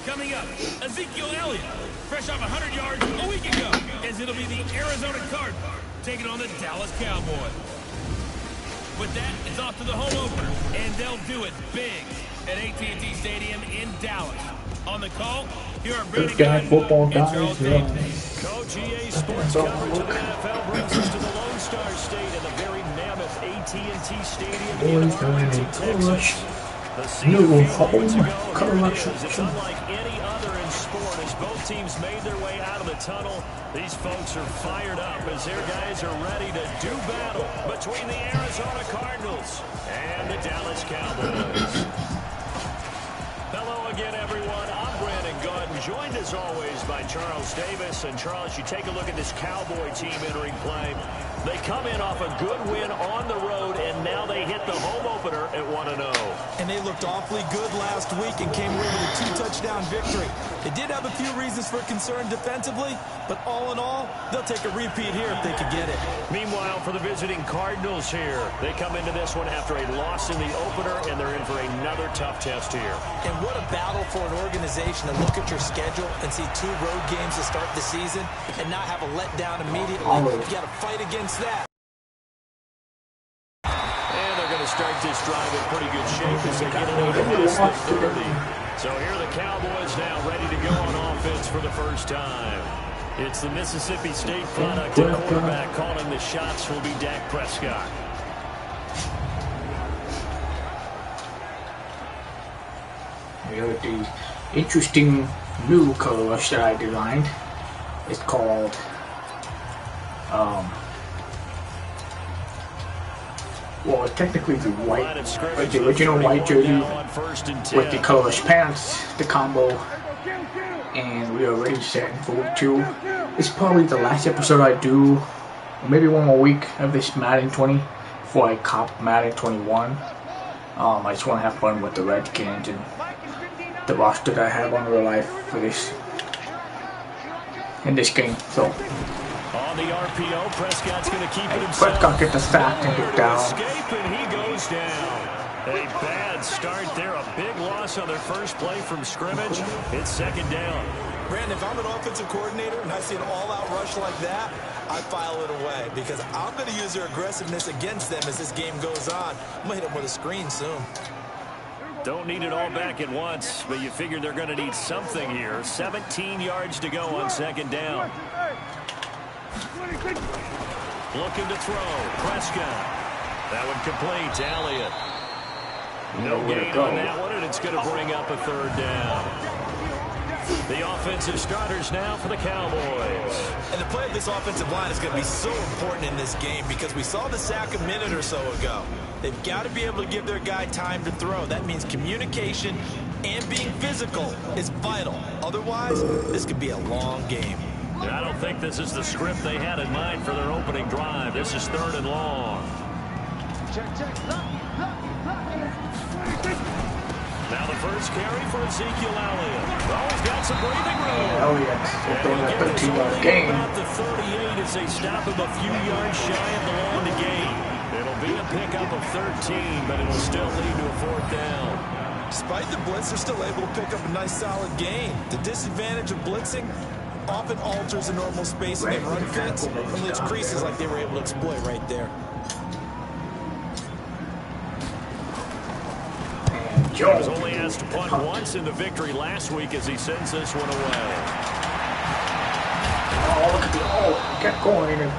Coming up, Ezekiel Elliott, fresh off 100 yards a week ago, as it'll be the Arizona Cardinals taking on the Dallas Cowboys. With that, it's off to the home opener, and they'll do it big at AT&T Stadium in Dallas. On the call, here are Brandon Gordon football and guys, Charles yeah. Davis. Coach EA Sports coverage of the NFL brings us to the Lone Star State in the very mammoth AT&T Stadium in Arlington, Texas. The scene a few moments ago, here it is. It's unlike any other in sport as both teams made their way out of the tunnel. These folks are fired up as their guys are ready to do battle between the Arizona Cardinals and the Dallas Cowboys. Hello again, everyone. I'm Brandon Gordon, joined as always by Charles Davis. And Charles, you take a look at this Cowboy team entering play. They come in off a good win on the road, and now they hit the home opener at 1-0. And they looked awfully good last week and came away with a 2-touchdown victory. They did have a few reasons for concern defensively, but all in all, they'll take a repeat here if they could get it. Meanwhile, for the visiting Cardinals here, they come into this one after a loss in the opener, and they're in for another tough test here. And what a battle for an organization to look at your schedule and see 2 road games to start the season and not have a letdown immediately. You got to fight against that. And they're going to start this drive in pretty good shape as they get it over past the 30. So here are the Cowboys now ready to go on offense for the first time. It's the Mississippi State product and quarterback calling the shots will be Dak Prescott. The interesting new color rush that I designed is called well, it's technically the white, like the original white jersey with the color rush pants, the combo, and we are already set for week 2. It's probably the last episode I do, maybe one more week of this Madden 20 before I cop Madden 21. I just want to have fun with the Redskins and the roster that I have on real life for this in this game. So on the RPO, Prescott's going to keep it himself. Prescott gets the sack and get down. Escape, and he goes down. A bad start there. A big loss on their first play from scrimmage. It's second down. Brandon, if I'm an offensive coordinator and I see an all-out rush like that, I file it away because I'm going to use their aggressiveness against them as this game goes on. I'm going to hit them with a screen soon. Don't need it all back at once, but you figure they're going to need something here. 17 yards to go on second down. Looking to throw. Prescott. That one complete to Elliott. No gain on that one, and it's going to bring up a third down. The offensive starters now for the Cowboys. And the play of this offensive line is going to be so important in this game because we saw the sack a minute or so ago. They've got to be able to give their guy time to throw. That means communication and being physical is vital. Otherwise, this could be a long game. And I don't think this is the script they had in mind for their opening drive. This is 3rd and long. Now the first carry for Ezekiel Elliott. Oh, he's got some breathing room. Elliott throwing a 13-yard gain. About the 38 as they stop him a few yards shy of the line to gain. It'll be a pickup of 13, but it'll still lead to a 4th down. Despite the blitz, they're still able to pick up a nice solid gain. The disadvantage of blitzing often alters the normal spacing and run fits and leaves creases like they were able to exploit right there. He was only asked to punt once in the victory last week as he sends this one away. Oh, look at get going.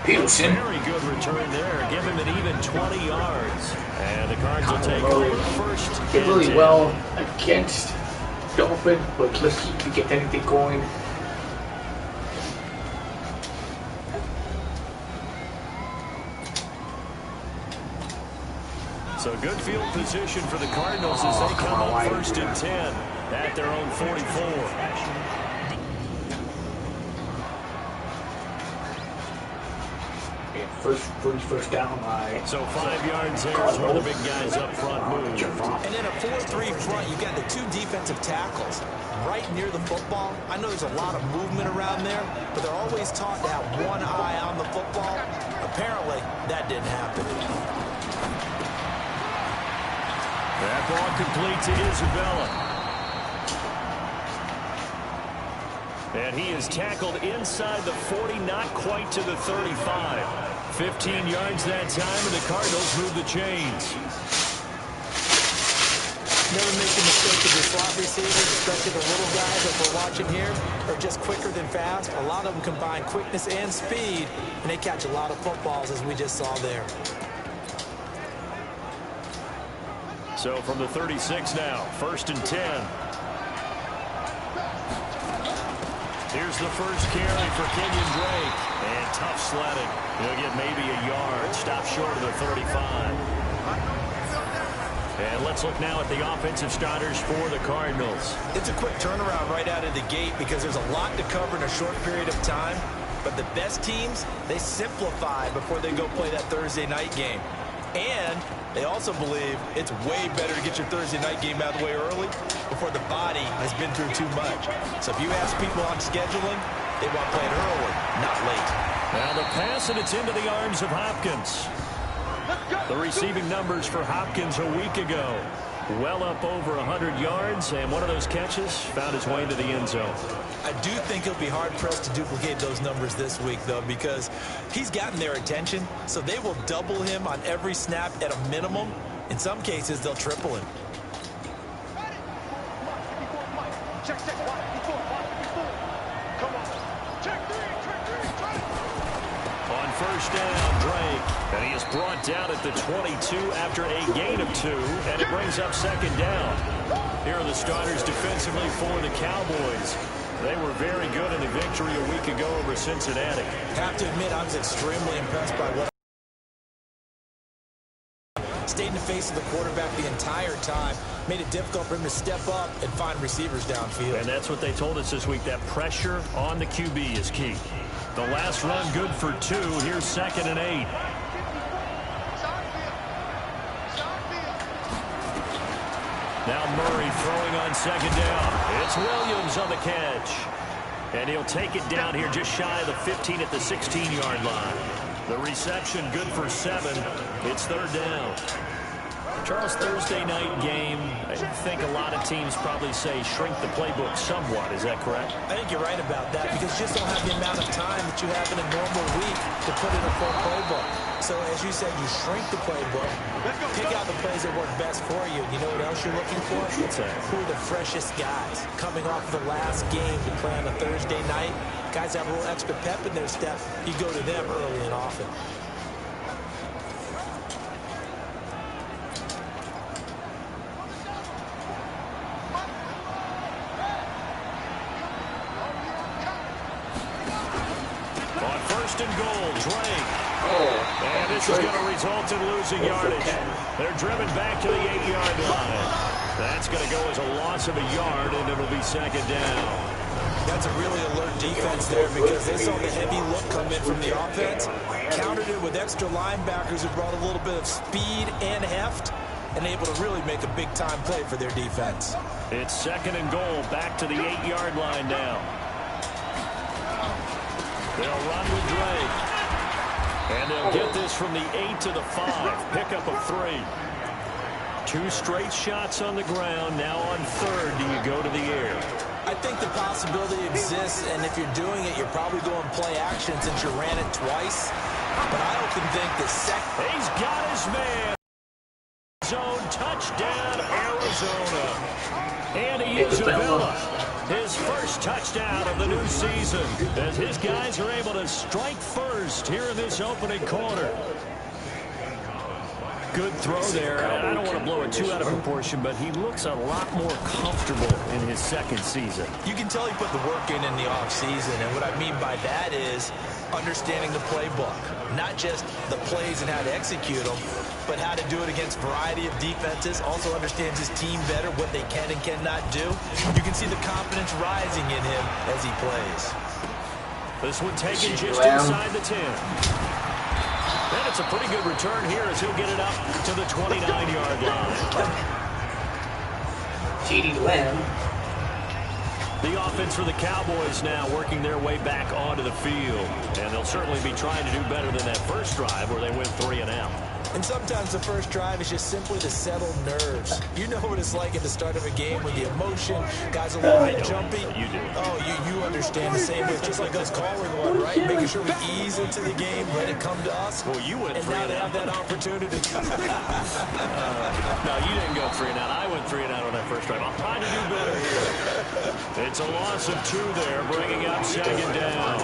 Peterson. Very good return there. Give him an even 20 yards. And the Cards will take over first. Did really well against Dolphin, but let's see if we get anything going. So good field position for the Cardinals as they come up 1st and 10 at their own 44. First down by. So 5 yards there is where the big guys up front move. And in a 4-3 front, you've got the 2 defensive tackles right near the football. I know there's a lot of movement around there, but they're always taught to have one eye on the football. Apparently, that didn't happen. That ball complete to Isabella. And he is tackled inside the 40, not quite to the 35. 15 yards that time, and the Cardinals move the chains. Never make the mistake of your slot receivers, especially the little guys that we're watching here are just quicker than fast. A lot of them combine quickness and speed, and they catch a lot of footballs, as we just saw there. So from the 36 now, 1st and 10. Here's the first carry for Kenyon Drake. And tough sledding. He'll get maybe a yard. Stop short of the 35. And let's look now at the offensive starters for the Cardinals. It's a quick turnaround right out of the gate because there's a lot to cover in a short period of time. But the best teams, they simplify before they go play that Thursday night game. And they also believe it's way better to get your Thursday night game out of the way early before the body has been through too much. So if you ask people on scheduling, they want to play it early, not late. Now the pass, and it's into the arms of Hopkins. The receiving numbers for Hopkins a week ago. Well up over 100 yards, and one of those catches found his way into the end zone. I do think he'll be hard-pressed to duplicate those numbers this week, though, because he's gotten their attention, so they will double him on every snap at a minimum. In some cases, they'll triple him. On first down, Drake. And he is brought down at the 22 after a gain of 2, and it brings up 2nd down. Here are the starters defensively for the Cowboys. They were very good in the victory a week ago over Cincinnati. Have to admit, I was extremely impressed by what stayed in the face of the quarterback the entire time. Made it difficult for him to step up and find receivers downfield. And that's what they told us this week, that pressure on the QB is key. The last run good for 2. Here's 2nd and 8. Now Murray throwing on 2nd down. It's Williams on the catch. And he'll take it down here just shy of the 15 at the 16-yard line. The reception good for 7. It's 3rd down. Charles, Thursday night game, I think a lot of teams probably say shrink the playbook somewhat. Is that correct? I think you're right about that because you just don't have the amount of time that you have in a normal week to put in a full playbook. So, as you said, you shrink the playbook, pick out the plays that work best for you. You know what else you're looking for? What's that? Who are the freshest guys coming off the last game to play on a Thursday night? Guys have a little extra pep in their step. You go to them early and often. On 1st and goal, Drake. And this is going to result in losing yardage. They're driven back to the 8-yard line. That's going to go as a loss of a yard, and it'll be 2nd down. That's a really alert defense there because they saw the heavy look come in from the offense, countered it with extra linebackers who brought a little bit of speed and heft, and able to really make a big-time play for their defense. It's 2nd and goal, back to the 8-yard line now. They'll run with Drake. And they'll get this from the 8 to the 5. Pickup of 3. 2 straight shots on the ground. Now on 3rd, do you go to the air? I think the possibility exists, and if you're doing it, you're probably going play action since you ran it twice. But I often think the second... He's got his man. Zone touchdown, Arizona. And Isabella. His first touchdown of the new season as his guys are able to strike first here in this opening quarter. Good throw there. I don't want to blow it too out of proportion, but he looks a lot more comfortable in his 2nd season. You can tell he put the work in the offseason, and what I mean by that is understanding the playbook. Not just the plays and how to execute them, but how to do it against a variety of defenses. Also understands his team better, what they can and cannot do. You can see the confidence rising in him as he plays. This one taken just inside the 10. And it's a pretty good return here as he'll get it up to the 29-yard line. CeeDee Lamb. The offense for the Cowboys now working their way back onto the field. And they'll certainly be trying to do better than that first drive where they went 3 and out. And sometimes the first drive is just simply to settle nerves. You know what it's like at the start of a game with the emotion, guys a little bit jumpy. You do. Oh, you understand the same way. It's just like us calling one, right? Making sure we ease into the game, let it come to us. Well, you went 3 and now and they out. have that opportunity. No, you didn't go 3 and out. I went 3 and out on that first drive. I'll try to do better here. It's a loss of 2 there, bringing up second down.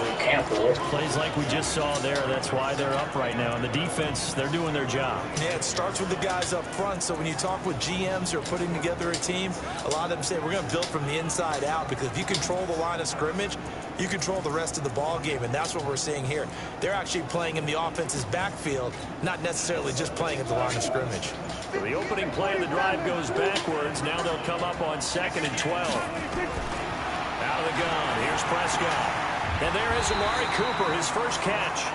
Plays like we just saw there. That's why they're up right now. And the defense, they're doing their job. Yeah, it starts with the guys up front. So when you talk with GMs who are putting together a team, a lot of them say we're going to build from the inside out, because if you control the line of scrimmage, you control the rest of the ball game, and that's what we're seeing here. They're actually playing in the offense's backfield, not necessarily just playing at the line of scrimmage. So the opening play of the drive goes backwards. Now they'll come up on 2nd and 12. Out of the gun. Here's Prescott. And there is Amari Cooper, his first catch.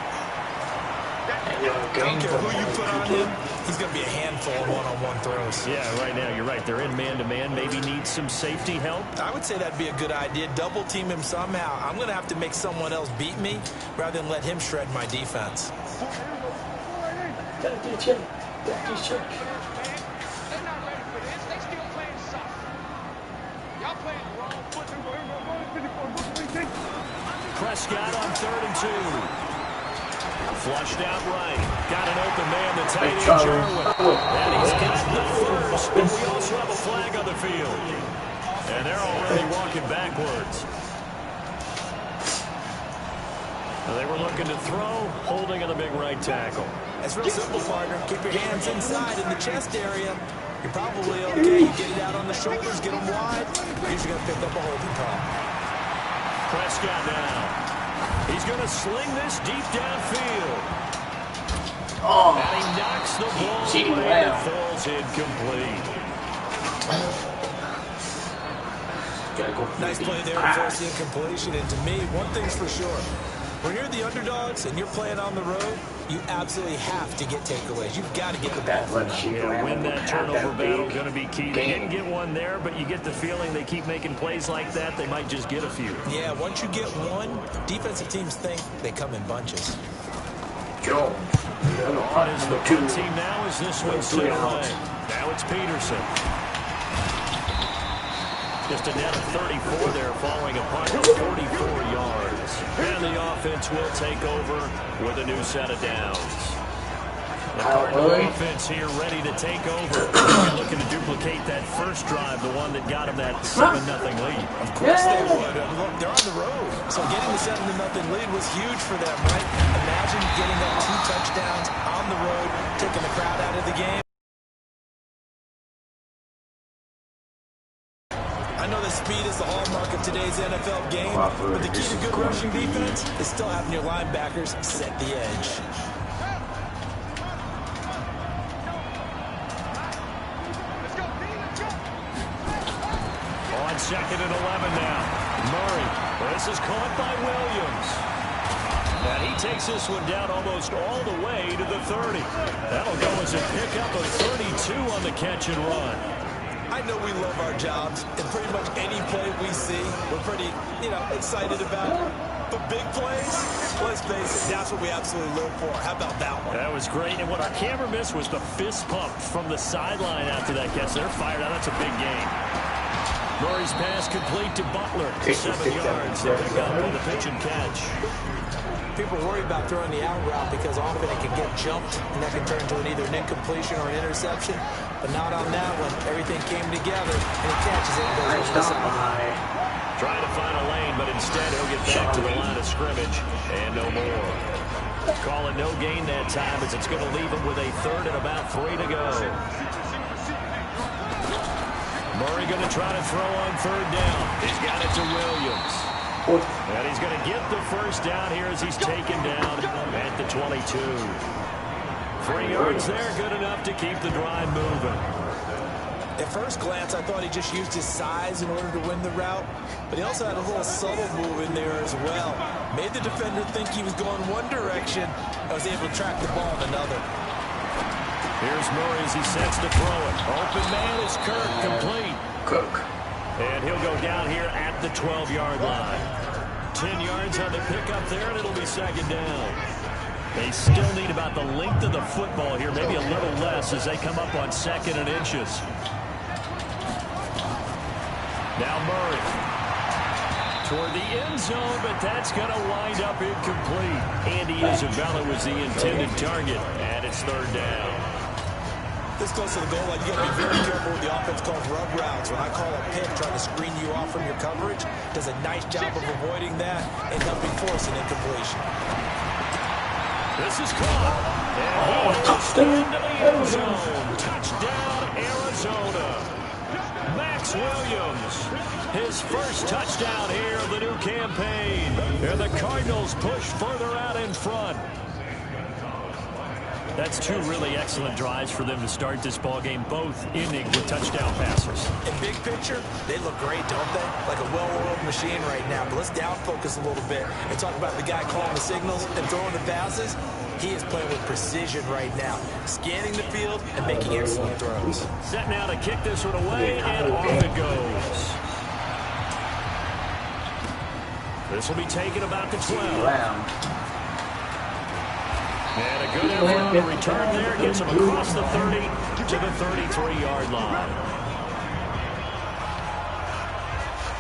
I don't care who you put on him, he's going to be a handful of one-on-one throws. Yeah, right now, you're right. They're in man-to-man. Maybe need some safety help. I would say that'd be a good idea. Double team him somehow. I'm going to have to make someone else beat me rather than let him shred my defense. Prescott on 3rd and 2. Flushed out right. Got an open man, the tight end, Jarwin. And he's got the first, but we also have a flag on the field. And they're already walking backwards. So they were looking to throw, holding on the big right tackle. It's real simple, partner. Keep your hands inside in the chest area. You're probably okay. You get it out on the shoulders, get them wide. You're usually going to pick up a holding call. Prescott now. He's going to sling this deep downfield. Oh, And he knocks the ball away and it falls incomplete. Nice play there to force the incompletion. And to me, one thing's for sure. When you're the underdogs and you're playing on the road, you absolutely have to get takeaways. You've got to get the ball from them. Yeah, win that turnover battle, going to be key. They didn't get one there, but you get the feeling they keep making plays like that, they might just get a few. Yeah, once you get one, defensive teams think they come in bunches. Jones. On is the punt team now as this one's set away. Now it's Peterson. Just a net of 34 there, following a punt of 44 yards. And the offense will take over with a new set of downs. The Cardinal offense here ready to take over. Looking to duplicate that first drive, the one that got him that 7-0 lead. Of course they would. Look, they're on the road. So getting the 7-0 lead was huge for them, right? Imagine getting that 2 touchdowns on the road, taking the crowd out of the game. I know that speed is the hallmark of today's NFL game, but the key to good rushing defense is still having your linebackers set the edge. On 2nd and 11 now. Murray. This is caught by Williams. And he takes this one down almost all the way to the 30. That'll go as a pickup of 32 on the catch and run. I know we love our jobs, and pretty much any play we see, we're pretty, excited about. But big plays, let's face it, that's what we absolutely live for. How about that one? That was great, and what our camera missed was the fist pump from the sideline after that catch. They're fired out. That's a big game. Murray's pass complete to Butler. 7 yards. They pick up on the pitch and catch. People worry about throwing the out route because often it can get jumped, and that can turn into either an incompletion or an interception. But not on that one. Everything came together, and he catches it and goes over the side. Trying to find a lane, but instead he'll get back to the line of scrimmage, and no more. Call it no gain that time, as it's going to leave him with a 3rd and about 3 to go. Murray going to try to throw on 3rd down. He's got it to Williams. And he's going to get the first down here as he's taken down at the 22. 3 yards there, good enough to keep the drive moving. At first glance, I thought he just used his size in order to win the route, but he also had a little subtle move in there as well. Made the defender think he was going one direction, and was able to track the ball in another. Here's Murray as he sets to throw it. Open man is Kirk, complete. Cook. And he'll go down here at the 12-yard line. 10 yards on the pickup there, and it'll be 2nd down. They still need about the length of the football here, maybe a little less as they come up on 2nd and inches. Now Murray toward the end zone, but that's going to wind up incomplete. Andy Isabella was the intended target, and it's 3rd down. This close to the goal line, you got to be very careful with the offense calls rub routes. When I call a pick trying to screen you off from your coverage, does a nice job of avoiding that and helping force an incompletion. This is caught. And touchdown, Arizona. Touchdown, Arizona. Max Williams, his first touchdown here of the new campaign. And the Cardinals push further out in front. That's 2 really excellent drives for them to start this ballgame, both ending with touchdown passes. In big picture, they look great, don't they? Like a well-oiled machine right now. But let's down focus a little bit and talk about the guy calling the signals and throwing the passes. He is playing with precision right now, scanning the field and making excellent throws. Set now to kick this one away, and off it goes. This will be taken about the 12. And a good effort on the return there. Gets him across the 30 to the 33-yard line.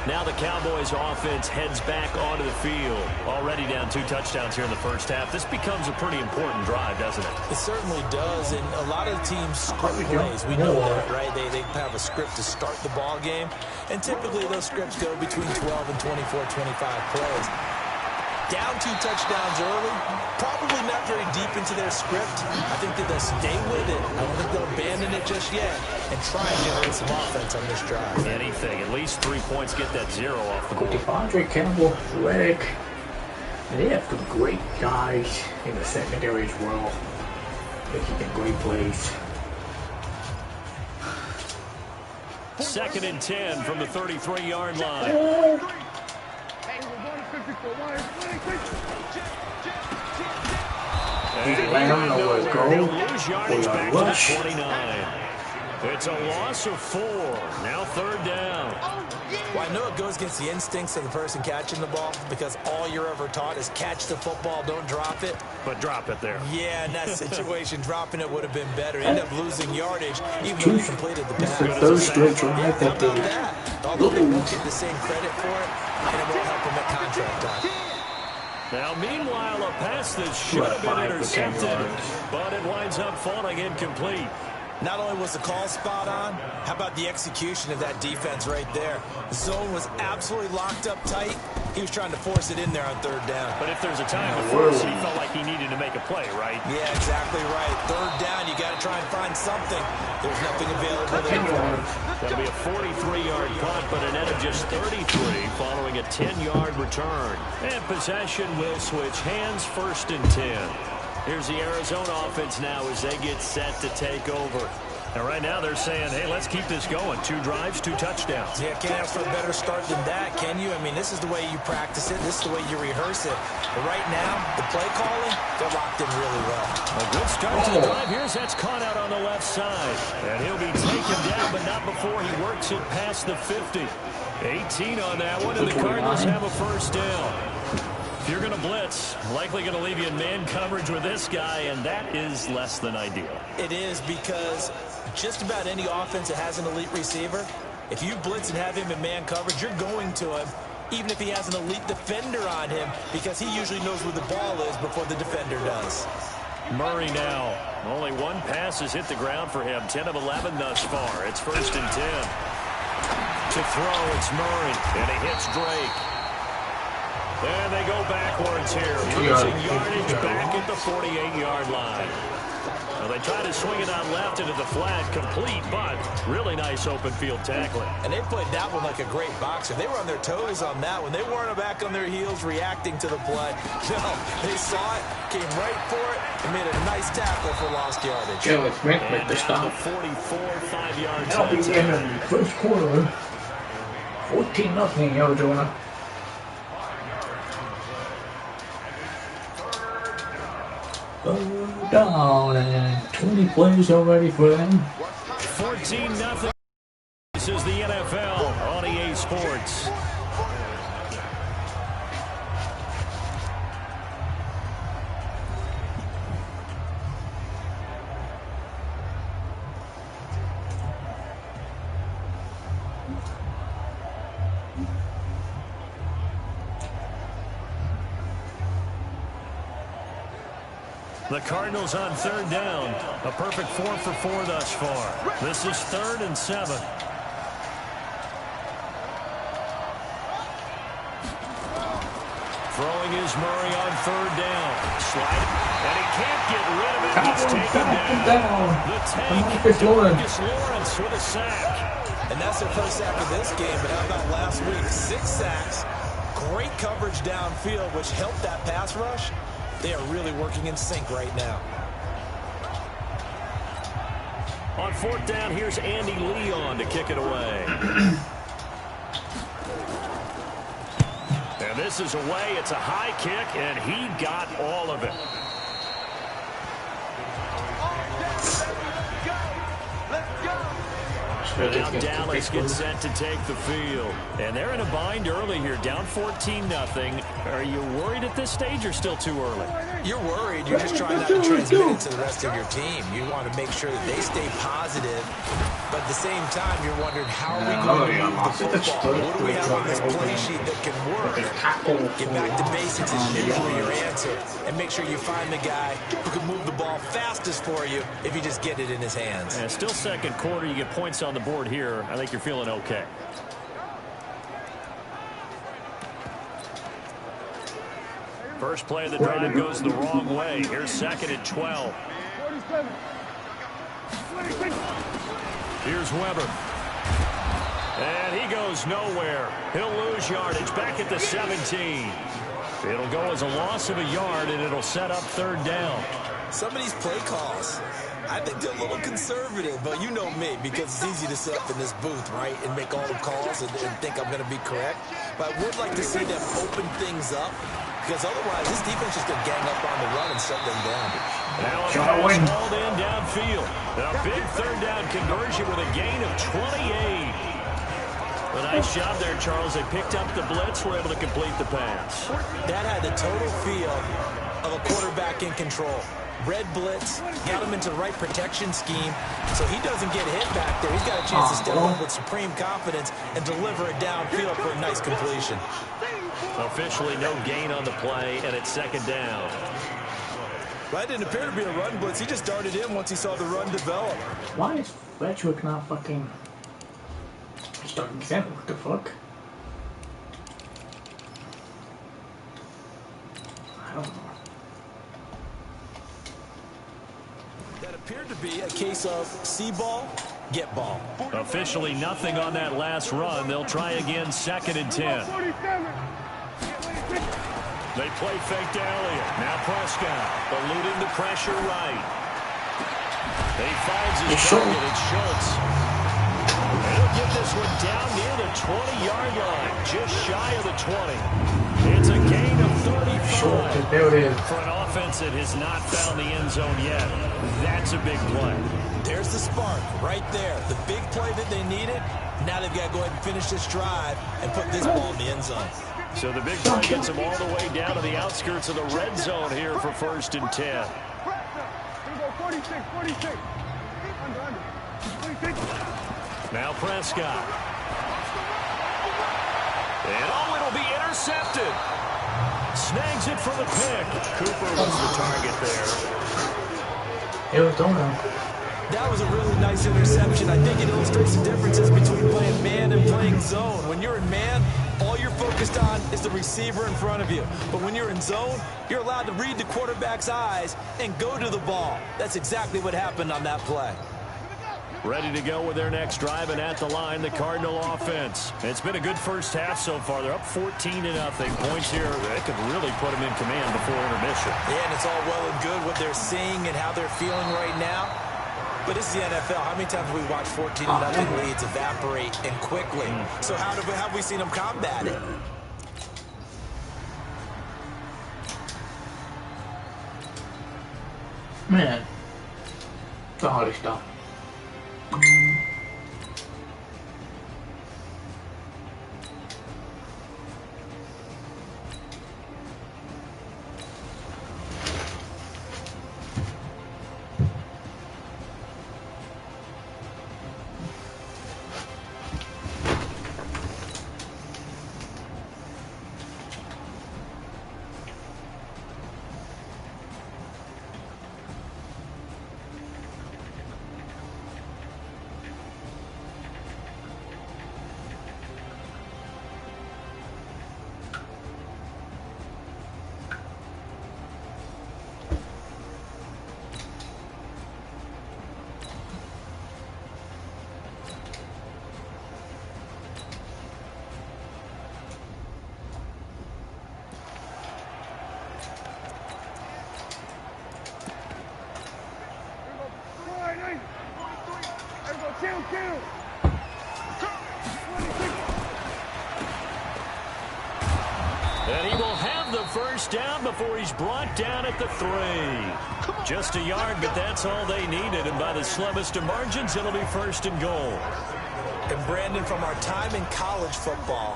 Now the Cowboys offense heads back onto the field. Already down 2 touchdowns here in the first half. This becomes a pretty important drive, doesn't it? It certainly does. And a lot of teams script plays. We know that, right? They have a script to start the ball game. And typically those scripts go between 12 and 24, 25 plays. Down 2 touchdowns early, probably not very deep into their script. I think that they'll stay with it. I don't think they'll abandon it just yet and try and generate some offense on this drive. Anything. At least 3 points, get that 0 off the board. Devondre Campbell, Reddick. They have some great guys in the secondary as well. Making great plays. 2nd and 10 from the 33-yard line. Lamb, nowhere to go. Lose yardage back to the 29. It's a loss of 4. Now 3rd down. Well, I know it goes against the instincts of the person catching the ball because all you're ever taught is catch the football, don't drop it. But drop it there. Yeah, in that situation, dropping it would have been better. End up losing yardage even though you completed the pass. The third straight drive that they Although they won't get the same credit for it, and it won't help them at contract time. Now, meanwhile, a pass that should have been intercepted, but it winds up falling incomplete. Not only was the call spot on, how about the execution of that defense right there? The zone was absolutely locked up tight. He was trying to force it in there on 3rd down. But if there's a time to force, he felt like he needed to make a play, right? Yeah, exactly right. 3rd down, you got to try and find something. There's nothing available there. That'll be a 43-yard punt, but a net of just 33 following a 10-yard return. And possession will switch hands, 1st and 10. Here's the Arizona offense now as they get set to take over. And right now they're saying, hey, let's keep this going. 2 drives, 2 touchdowns. Yeah, can't ask for a better start than that, can you? I mean, this is the way you practice it. This is the way you rehearse it. But right now, the play calling, they're locked in really well. A good start to the drive. Here's that's caught out on the left side. And he'll be taken down, but not before he works it past the 50. 18 on that one, and the Cardinals have a 1st down. If you're going to blitz, likely going to leave you in man coverage with this guy, and that is less than ideal. It is because just about any offense that has an elite receiver, if you blitz and have him in man coverage, you're going to him, even if he has an elite defender on him, because he usually knows where the ball is before the defender does. Murray now. Only 1 pass has hit the ground for him. 10 of 11 thus far. It's 1st and 10. To throw, it's Murray, and he hits Drake. And they go backwards here, losing yardage back at the 48-yard line. Now they try to swing it out left into the flat, complete, but really nice open field tackling. And they played that one like a great boxer. They were on their toes on that one. They weren't back on their heels reacting to the play. No, they saw it, came right for it, and made a nice tackle for lost yardage. Yeah, it's Smith with the stop. 44, 5 yards. That'll be the end of the first quarter. 14-0 Arizona. Down and 20 plays already for them. 14-0. This is the NFL on EA Sports. The Cardinals on third down. A perfect 4 for 4 thus far. This is 3rd and 7. Throwing is Murray on third down. Sliding, and he can't get rid of it. He's taken down. The tank, Lawrence with a sack. And that's their first sack of this game, but how about last week? 6 sacks, great coverage downfield, which helped that pass rush. They are really working in sync right now. On 4th down, here's Andy Leon to kick it away. And this is away. It's a high kick, and he got all of it. Now Dallas gets set to take the field. And they're in a bind early here, down 14-0. Are you worried at this stage or still too early? You're worried. You're just trying not to transmit it to the rest of your team. You want to make sure that they stay positive. But at the same time, you're wondering, how are we going to move the football? What do we have on this play sheet that can work? Get back to basics is usually your answer. And make sure you find the guy who can move the ball fastest for you if you just get it in his hands. And still second quarter, you get points on the board here. I think you're feeling okay. First play of the drive goes the wrong way. Here's 2nd and 12. Here's Weber. And he goes nowhere. He'll lose yardage back at the 17. It'll go as a loss of a yard, and it'll set up 3rd down. Some of these play calls, I think they're a little conservative, but you know me, because it's easy to sit up in this booth, right, and make all the calls and think I'm going to be correct. But I would like to see them open things up, because otherwise this defense is going to gang up on the run and shut them down. Now a pass hauled in downfield. A big 3rd down conversion with a gain of 28. A nice job there, Charles. They picked up the blitz, were able to complete the pass. That had the total feel of a quarterback in control. Red blitz, got him into the right protection scheme, so he doesn't get hit back there. He's got a chance to step up with supreme confidence and deliver it downfield for a nice completion. Officially no gain on the play, and it's 2nd down. That didn't appear to be a run blitz. He just darted in once he saw the run develop. Why is Fletchwick not fucking starting center? What the fuck? I don't know. That appeared to be a case of see ball, get ball. Officially nothing on that last run. They'll try again, 2nd and 10. They play fake to Elliott. Now Prescott eluding the pressure right. He finds his target. It's Schultz. And he'll get this one down near the 20-yard line, just shy of the 20. It's a gain of 35. For an offense that has not found the end zone yet, that's a big play. There's the spark right there. The big play that they needed. Now they've got to go ahead and finish this drive and put this ball in the end zone. So the big play gets them all the way down to the outskirts of the red zone here for 1st and 10. Now Prescott. And it'll be intercepted. Snags it for the pick. Cooper was the target there. It was Dono. That was a really nice interception. I think it illustrates the differences between playing man and playing zone. When you're in man, all you're focused on is the receiver in front of you. But when you're in zone, you're allowed to read the quarterback's eyes and go to the ball. That's exactly what happened on that play. Ready to go with their next drive, and at the line, the Cardinal offense. It's been a good first half so far. They're up 14-0. Points here, they could really put them in command before intermission. Yeah, and it's all well and good what they're seeing and how they're feeling right now. But this is the NFL. How many times have we watched 14-0 leads evaporate and quickly? So how have we seen them combat it? Man, the hardest stuff. And he will have the first down before he's brought down at the 3. Just a yard, but that's all they needed. And by the slimmest of margins, it'll be first and goal. And Brandon, from our time in college football,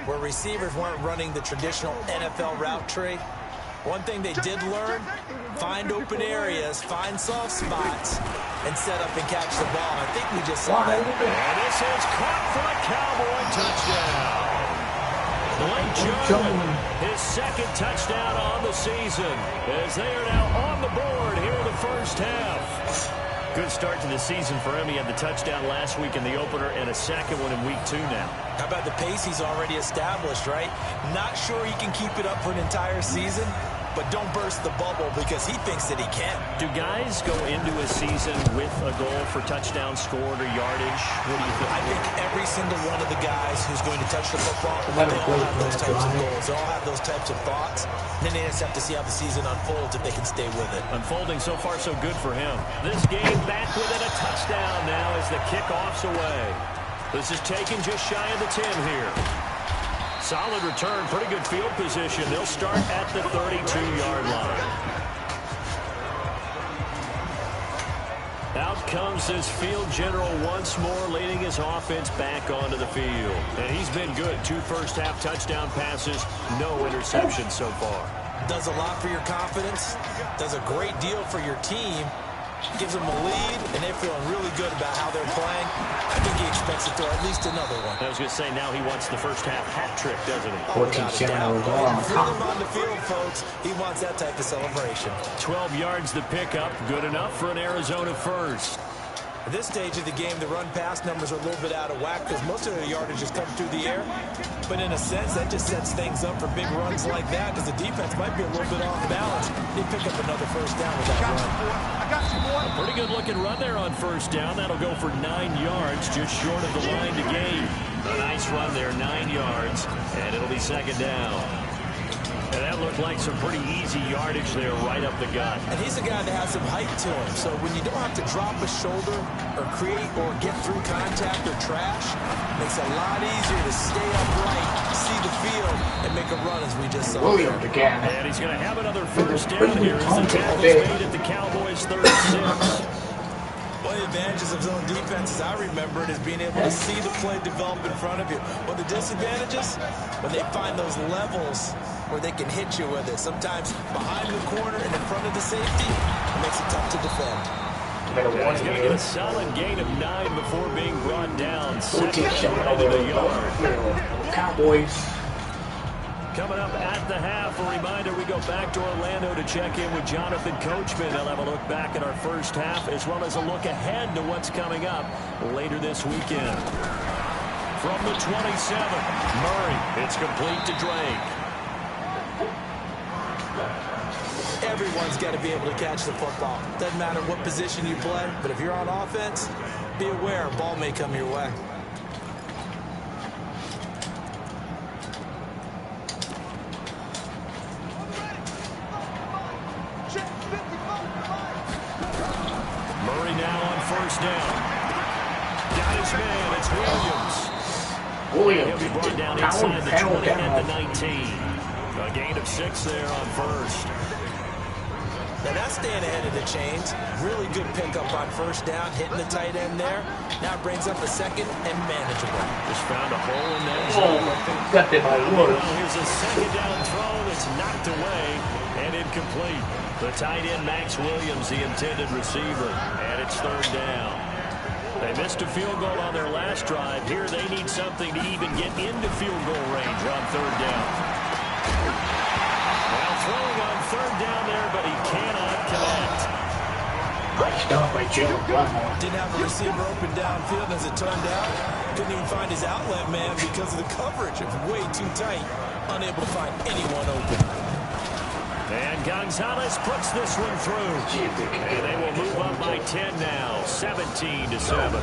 where receivers weren't running the traditional NFL route tree, one thing they did learn, find open areas, find soft spots, and set up and catch the ball. I think we just saw that. And this is caught for a Cowboy touchdown. Blake Jarwin, his second touchdown on the season, as they are now on the board here in the first half. Good start to the season for him. He had the touchdown last week in the opener and a second one in week 2 now. How about the pace he's already established, right? Not sure he can keep it up for an entire season, but don't burst the bubble because he thinks that he can. Do guys go into a season with a goal for touchdown scored or yardage? What do you think? I think every single one of the guys who's going to touch the football, they all have those types of goals. They all have those types of thoughts. Then they just have to see how the season unfolds if they can stay with it. Unfolding so far so good for him. This game back within a touchdown now as the kickoff's away. This is taken just shy of the 10 here. Solid return, pretty good field position. They'll start at the 32-yard line. Out comes his field general once more, leading his offense back onto the field. And he's been good. 2 first-half touchdown passes, no interceptions so far. Does a lot for your confidence, does a great deal for your team, gives them a lead, and they're feeling really good about how they're playing. I think he expects to throw at least another one. I was going to say, now he wants the first-half hat trick, doesn't he? 14-7 overall on top. Him on the field, folks. He wants that type of celebration. 12 yards the pickup, good enough for an Arizona first. At this stage of the game, the run-pass numbers are a little bit out of whack because most of their yardage is coming through the air. But in a sense, that just sets things up for big runs like that because the defense might be a little bit off balance. They pick up another first down with that run. A pretty good-looking run there on first down. That'll go for 9 yards, just short of the line to gain. A nice run there, 9 yards, and it'll be second down. And that looked like some pretty easy yardage there right up the gut. And he's a guy that has some height to him. So when you don't have to drop a shoulder or create or get through contact or trash, it makes it a lot easier to stay upright, see the field, and make a run as we just saw. Williams again. And he's going to have another first down here as the tackle's made at the Cowboys' 36. One of the advantages of zone defense, as I remember it, is being able to see the play develop in front of you. One of the disadvantages, when they find those levels where they can hit you with it. Sometimes behind the corner and in front of the safety, it makes it tough to defend. He's going to get a solid gain of 9 before being brought down. 14-7 overall. Cowboys. Coming up at the half, a reminder, we go back to Orlando to check in with Jonathan Coachman. They'll have a look back at our first half as well as a look ahead to what's coming up later this weekend. From the 27, Murray. It's complete to Drake. Everyone's got to be able to catch the football. Doesn't matter what position you play, but if you're on offense, be aware a ball may come your way. Murray now on first down. Got his man. It's Williams. He'll be brought down inside the 20 at the 19. A gain of 6 there on first. Now that's staying ahead of the chains. Really good pickup on first down, hitting the tight end there. Now it brings up a second and manageable. Just found a hole in that zone. Got that by Woods. Here's a second down throw that's knocked away and incomplete. The tight end, Max Williams, the intended receiver. And it's third down. They missed a field goal on their last drive. Here they need something to even get into field goal range on third down. Well, throwing on third down there, but he cannot connect. Nice stop by Joe. Didn't have a receiver open downfield, as it turned out. Couldn't even find his outlet man because of the coverage. It was way too tight. Unable to find anyone open. And Gonzalez puts this one through. And they will move up by 10 now, 17-7.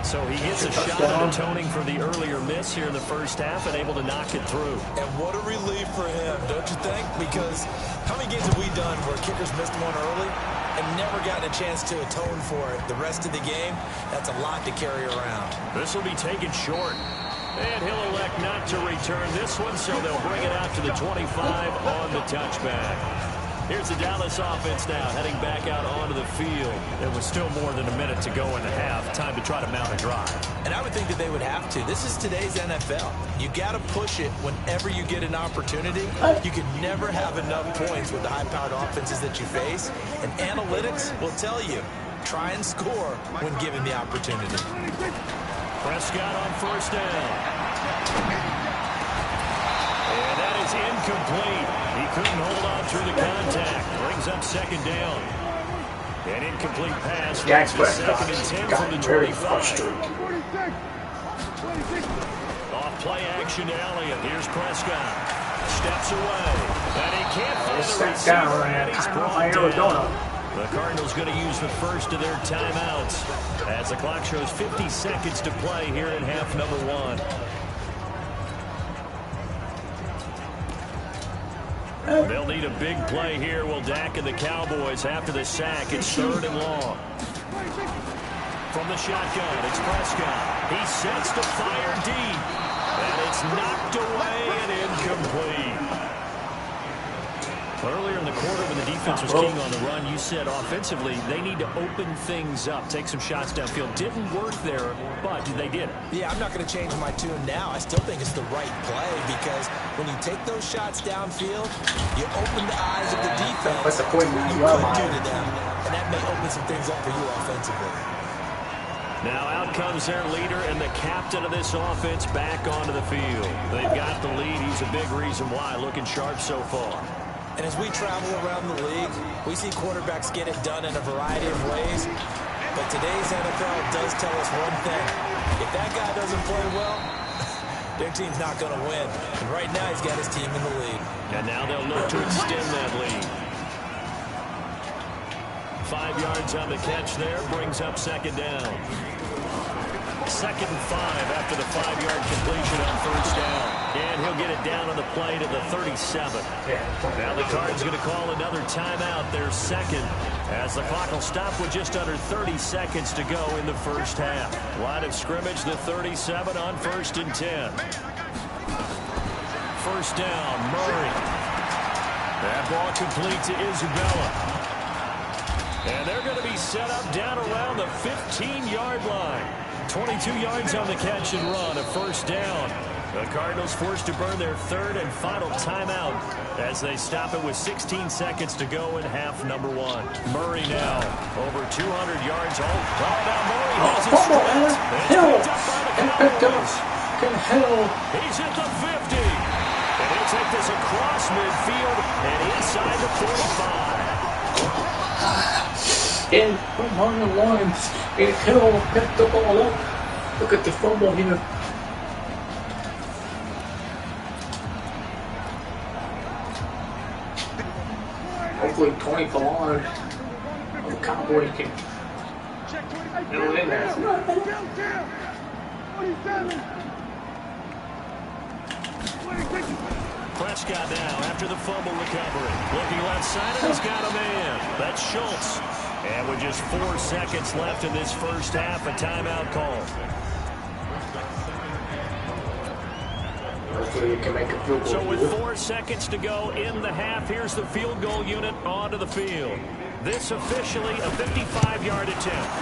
So he gets a shot at atoning for the earlier miss here in the first half and able to knock it through. And what a relief for him, don't you think? Because how many games have we done where kickers missed one early and never gotten a chance to atone for it the rest of the game? That's a lot to carry around. This will be taken short. And he'll elect not to return this one, so they'll bring it out to the 25 on the touchback. Here's the Dallas offense now, heading back out onto the field. There was still more than a minute to go in the half. Time to try to mount a drive. And I would think that they would have to. This is today's NFL. You got to push it whenever you get an opportunity. You can never have enough points with the high-powered offenses that you face. And analytics will tell you, try and score when given the opportunity. Prescott on first down. And that is incomplete. He couldn't hold on through the contact. Brings up second down. An incomplete pass. Jack Prescott second and 10 from the 25. Off play action to Elliott. Here's Prescott. Steps away. And he can't find the receiver. And he's brought down. The Cardinals going to use the first of their timeouts as the clock shows 50 seconds to play here in half number one. They'll need a big play here. Will Dak and the Cowboys after the sack. It's third and long. From the shotgun, it's Prescott. He sets to fire deep. And it's knocked away and incomplete. Earlier in the quarter when the defense was king on the run, you said offensively they need to open things up, take some shots downfield. Didn't work there, but they did. Yeah, I'm not going to change my tune now. I still think it's the right play because when you take those shots downfield, you open the eyes of the defense. What's the point? You could do to them, and that may open some things up for you offensively. Now out comes their leader and the captain of this offense back onto the field. They've got the lead. He's a big reason why, looking sharp so far. And as we travel around the league, we see quarterbacks get it done in a variety of ways. But today's NFL does tell us one thing. If that guy doesn't play well, their team's not going to win. And right now, he's got his team in the lead. And now they'll look to extend that lead. 5 yards on the catch there, brings up second down. Second and 5 after the 5-yard completion on first down. And he'll get it down on the play to the 37. Now the Cards going to call another timeout, their second, as the clock will stop with just under 30 seconds to go in the first half. Line of scrimmage, the 37 on first and 10. First down, Murray. That ball complete to Isabella. And they're going to be set up down around the 15-yard line. 22 yards on the catch and run, a first down. The Cardinals forced to burn their third and final timeout as they stop it with 16 seconds to go in half number one. Murray now over 200 yards. Oh, now Murray has it stripped. It's picked up by the Cowboys. He's at the 50. And he'll take this across midfield and inside the 45. And on the lines, and Hill picked the ball up. Look at the fumble here. Hopefully Tony Pollard of the Cowboys can do it in there. Prescott now after the fumble recovery. Looking left side, and he's got a man. That's Schultz. And with just 4 seconds left in this first half, a timeout call. Hopefully you can make a field goal. So with 4 seconds to go in the half, here's the field goal unit onto the field. This officially a 55-yard attempt.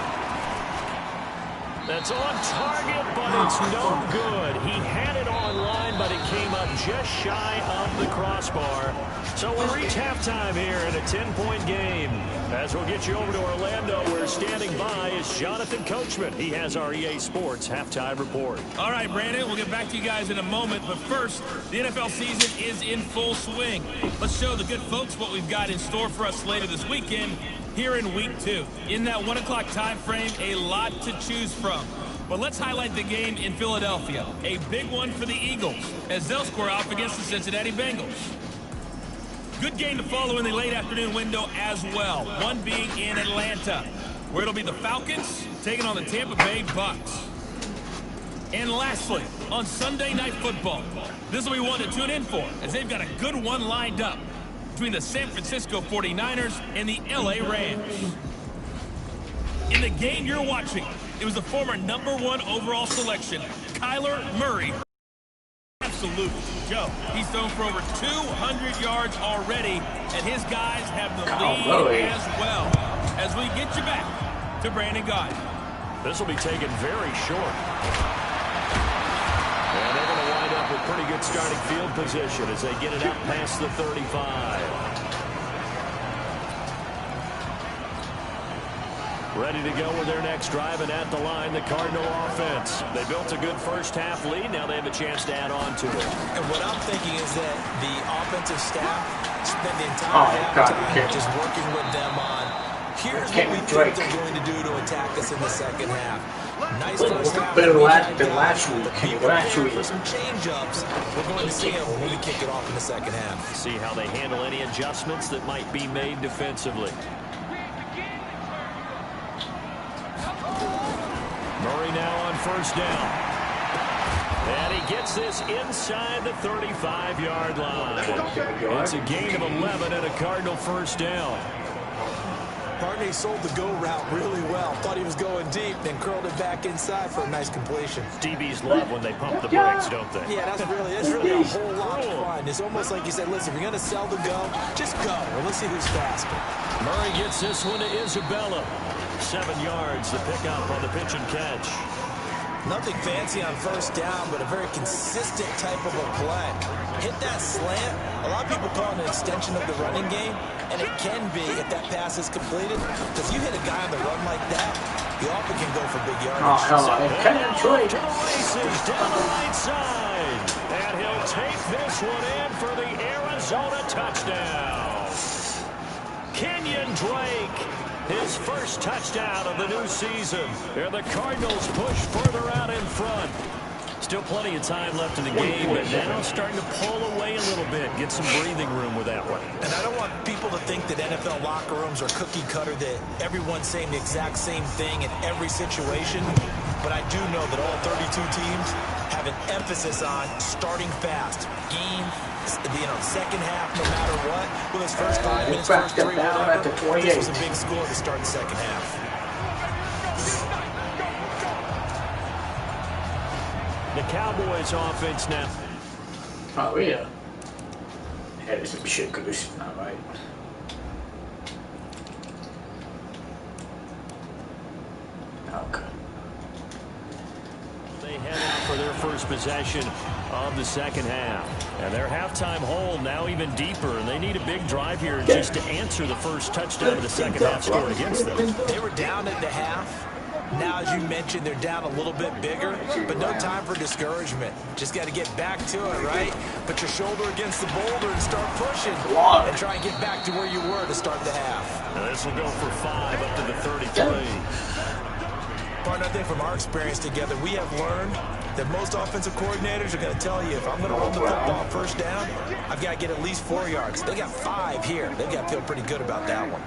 That's on target, but it's no good. He had it on line, but it came up just shy of the crossbar. So we'll reach halftime here in a 10-point game. As we'll get you over to Orlando, where standing by is Jonathan Coachman. He has our EA Sports halftime report. All right, Brandon, we'll get back to you guys in a moment. But first, the NFL season is in full swing. Let's show the good folks what we've got in store for us later this weekend here in Week 2. In that 1 o'clock time frame, a lot to choose from. But let's highlight the game in Philadelphia. A big one for the Eagles as they'll square off against the Cincinnati Bengals. Good game to follow in the late afternoon window as well, one being in Atlanta. where it'll be the Falcons taking on the Tampa Bay Bucks. And lastly, on Sunday Night Football, this will be one to tune in for, as they've got a good one lined up between the San Francisco 49ers and the LA Rams. In the game you're watching, it was the former #1 overall selection, Kyler Murray. Absolute Joe. He's thrown for over 200 yards already, and his guys have the lead as well. As we get you back to Brandon Gaudin. This will be taken very short. And they're going to wind up with pretty good starting field position as they get it up past the 35. Ready to go with their next drive, and at the line, the Cardinal offense. They built a good first-half lead. Now they have a chance to add on to it. And what I'm thinking is that the offensive staff spend the entire halftime just working with them on, here's what we think they're going to do to attack us in the second half. Nice first half. Better than last week. For some change-ups, we're going to see them when we kick it off in the second half. See how they handle any adjustments that might be made defensively. Murray now on first down. And he gets this inside the 35-yard line. It's a gain of 11 and a Cardinal first down. Barney sold the go route really well. Thought he was going deep, then curled it back inside for a nice completion. DBs love when they pump the brakes, don't they? Yeah, that's really a whole lot of fun. It's almost like you said, listen, if you're going to sell the go, just go. Well, let's see who's faster. Murray gets this one to Isabella. 7 yards to pick up on the pitch and catch. Nothing fancy on first down, but a very consistent type of a play. Hit that slant. A lot of people call it an extension of the running game, and it can be if that pass is completed. Because you hit a guy on the run like that, you often can go for big yardage. Oh, hell, I can't trade. Races down the right side, and he'll take this one in for the Arizona touchdown. Kenyon Drake, his first touchdown of the new season. And the Cardinals push further out in front. Still plenty of time left in the game, but now starting to pull away a little bit. Get some breathing room with that one. And I don't want people to think that NFL locker rooms are cookie cutter, that everyone's saying the exact same thing in every situation. But I do know that all 32 teams have an emphasis on starting fast. Game, second half, no matter what. With his first 5 minutes, first 3, whatever. This was a big score to start the second half. The Cowboys offense now. Oh, yeah. Yeah, this is shit goose. All right. Okay. They head out for their first possession of the second half. And their halftime hole now even deeper, and they need a big drive here just to answer the first touchdown of the second half scored against them. They were down at the half. Now, as you mentioned, they're down a little bit bigger, but no time for discouragement. Just got to get back to it, right? Put your shoulder against the boulder and start pushing. And try and get back to where you were to start the half. Now this will go for 5 up to the 33. Partner, I think from our experience together, we have learned that most offensive coordinators are going to tell you, if I'm going to run the football first down, I've got to get at least 4 yards. They got 5 here. They've got to feel pretty good about that one.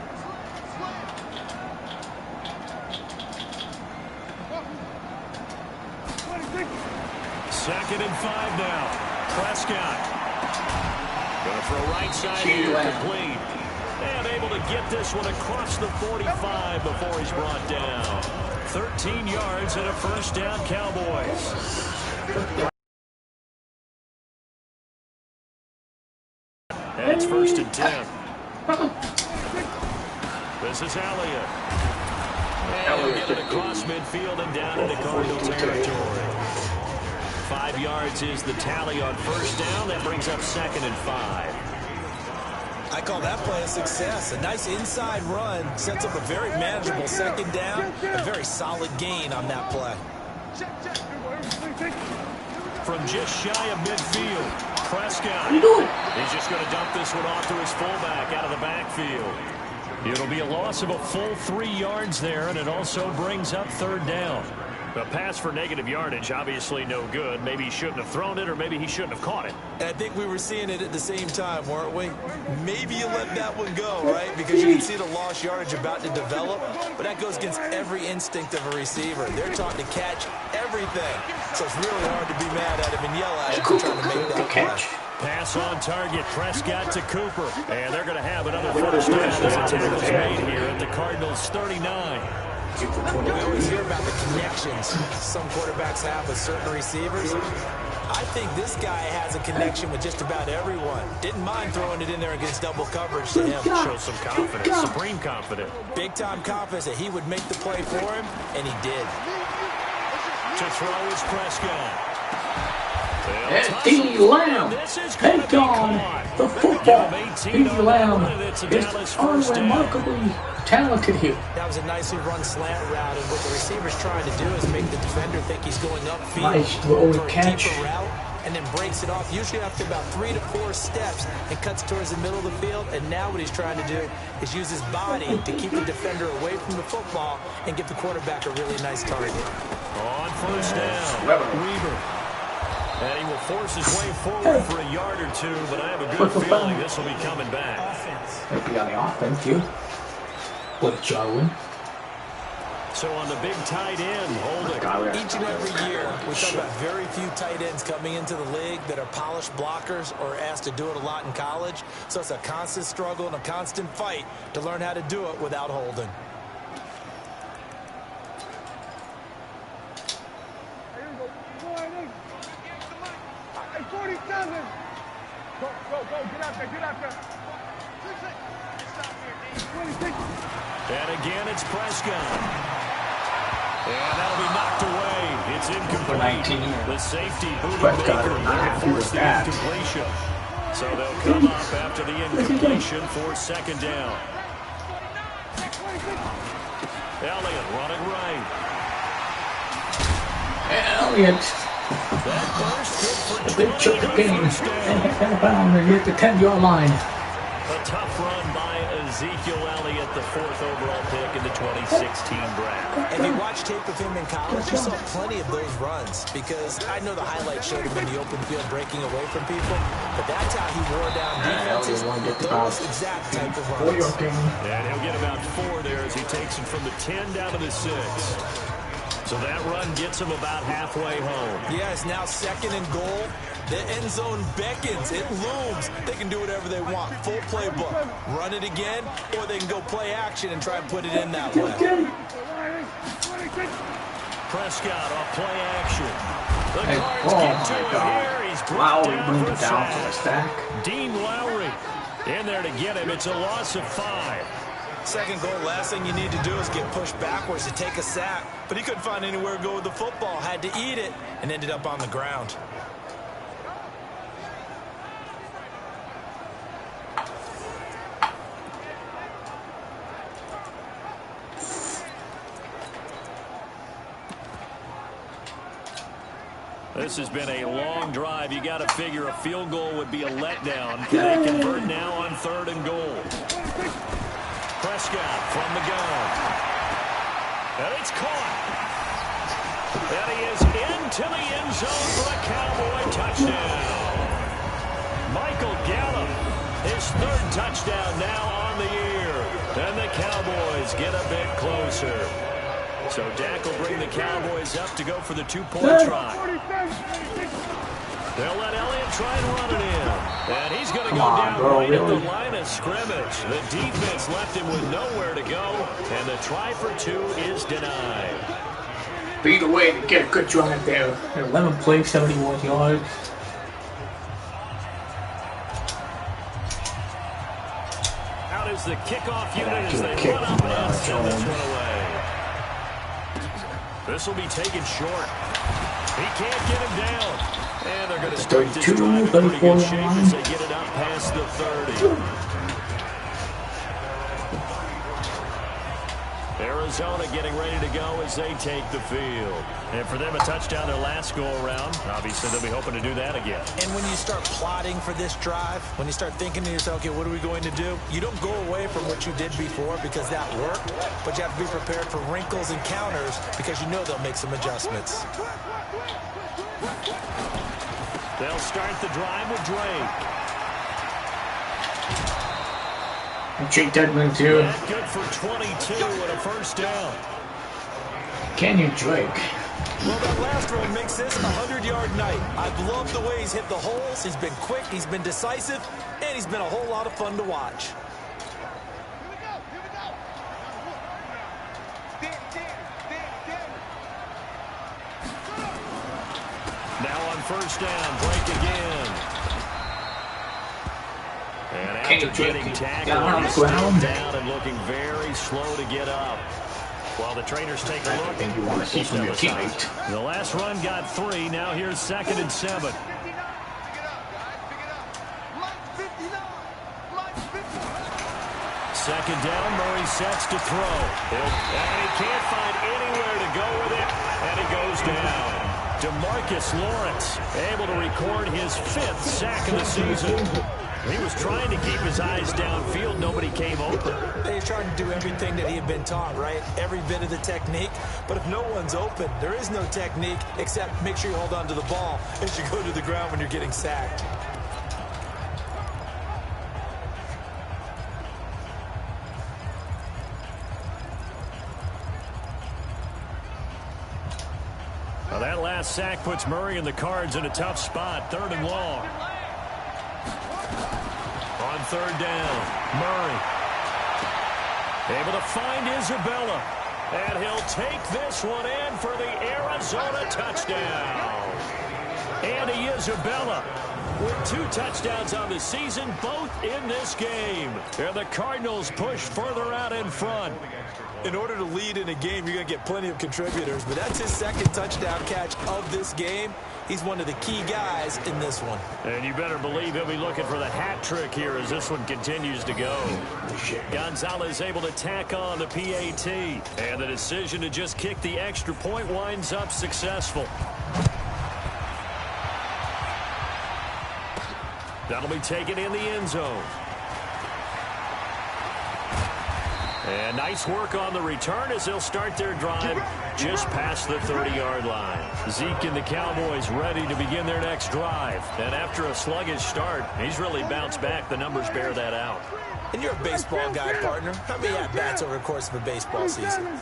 Second and 5 now. Prescott. Going for a right side here, complete. And able to get this one across the 45 before he's brought down. 13 yards and a first down, Cowboys. And it's 1st and 10. This is Elliott. And he'll get it across midfield and down into Cardinal territory. 5 yards is the tally on first down. That brings up 2nd and 5. I call that play a success. A nice inside run sets up a very manageable second down. A very solid gain on that play. From just shy of midfield, Prescott. He's just going to dump this one off to his fullback out of the backfield. It'll be a loss of a full 3 yards there, and it also brings up 3rd down. A pass for negative yardage, obviously no good. Maybe he shouldn't have thrown it, or maybe he shouldn't have caught it. I think we were seeing it at the same time, weren't we? Maybe you let that one go, right? Because you can see the lost yardage about to develop, but that goes against every instinct of a receiver. They're taught to catch everything, so it's really hard to be mad at him and yell at him for trying to make that catch. Pass on target, Prescott to Cooper, and they're going to have another first down as the tackle's made here at the Cardinals' 39. We always hear about the connections some quarterbacks have with certain receivers. I think this guy has a connection with just about everyone. Didn't mind throwing it in there against double coverage to him. Shows some confidence, supreme confidence. Big-time confidence that he would make the play for him, and he did. To throw is Prescott. D. Lamb, take on the football. D. Lamb is unremarkably talented here. That was a nicely run slant route, and what the receiver's trying to do is make the defender think he's going upfield nice throw for a catch. deeper route, and then breaks it off, usually after about 3 to 4 steps, and cuts towards the middle of the field. And now what he's trying to do is use his body to keep the defender away from the football and give the quarterback a really nice target. On first down, Weaver. And he will force his way forward for a yard or two, but I have a good feeling this will be coming back. It'll be on the offense, too. With Jarwin. So on the big tight end, Holden. Each and every year, we talk about very few tight ends coming into the league that are polished blockers or asked to do it a lot in college. So it's a constant struggle and a constant fight to learn how to do it without Holden. And again, it's Prescott. And that'll be knocked away. It's incomplete. The safety booted Baker forced the incompletion. So they'll come up after the incompletion for second down. Elliott running right. Elliott. A big chunk of game. And hit that bound and hit the 10-yard line. A tough run by Ezekiel Elliott, the 4th overall pick in the 2016 draft. If you watch tape of him in college, you saw plenty of those runs, because I know the highlights showed him in the open field breaking away from people, but that's how he wore down defenses with those exact type of runs. And he'll get about 4 there as he takes it from the 10 down to the 6. So that run gets him about halfway home. Yeah, it's now 2nd and goal. The end zone beckons. It looms. They can do whatever they want. Full playbook. Run it again, or they can go play action and try and put it in that way. Prescott off play action. The Cards get to him here. He's brought down for a sack. Dean Lowry in there to get him. It's a loss of 5. 2nd goal, last thing you need to do is get pushed backwards to take a sack. But he couldn't find anywhere to go with the football. Had to eat it and ended up on the ground. This has been a long drive. You got to figure a field goal would be a letdown. Can they convert now on 3rd and goal? Prescott from the gun. And it's caught. And he is into the end zone for a Cowboy touchdown. Michael Gallup, his 3rd touchdown now on the year. And the Cowboys get a bit closer. So Dak will bring the Cowboys up to go for the 2-point try. They'll let Elliott try and run it in. And he's going to go down right at the line of scrimmage. The defense left him with nowhere to go. And the try for 2 is denied. But either way, to get a good drive there. 11 plays, 71 yards. Out is the kickoff unit as they run up and send this one away. This will be taken short. He can't get him down. And they're going to start this drive in pretty good shape as they get it up past the 30. Arizona getting ready to go as they take the field. And for them, a touchdown their last go-around. Obviously, they'll be hoping to do that again. And when you start plotting for this drive, when you start thinking to yourself, okay, what are we going to do? You don't go away from what you did before because that worked, but you have to be prepared for wrinkles and counters because you know they'll make some adjustments. They'll start the drive with Drake. Jake Deadman too. Good for 22 and a first down. Kenyon Drake. Well, that last one makes this a 100-yard night. I've loved the way he's hit the holes. He's been quick, he's been decisive, and he's been a whole lot of fun to watch. Now on first down, Drake again. And after getting tackled, he's down and looking very slow to get up. While the trainers take a look, I think you want to see from your teammate. The last run got 3. Now here's 2nd and 7. Second down, Murray sets to throw. And he can't find anywhere to go with it, and it goes down. DeMarcus Lawrence able to record his 5th sack of the season. He was trying to keep his eyes downfield. Nobody came open. He's trying to do everything that he had been taught, right? Every bit of the technique. But if no one's open, there is no technique except make sure you hold on to the ball as you go to the ground when you're getting sacked. Well, that last sack puts Murray and the Cards in a tough spot. 3rd and long. On 3rd down, Murray able to find Isabella, and he'll take this one in for the Arizona touchdown. Andy Isabella with 2 touchdowns on the season, both in this game. And the Cardinals push further out in front. In order to lead in a game, you're going to get plenty of contributors, but that's his 2nd touchdown catch of this game. He's one of the key guys in this one. And you better believe he'll be looking for the hat trick here as this one continues to go. Gonzalez able to tack on the PAT, and the decision to just kick the extra point winds up successful. That'll be taken in the end zone. And nice work on the return as they'll start their drive just past the 30-yard line. Zeke and the Cowboys ready to begin their next drive. And after a sluggish start, he's really bounced back. The numbers bear that out. And you're a baseball guy, partner. How many at-bats over the course of a baseball season?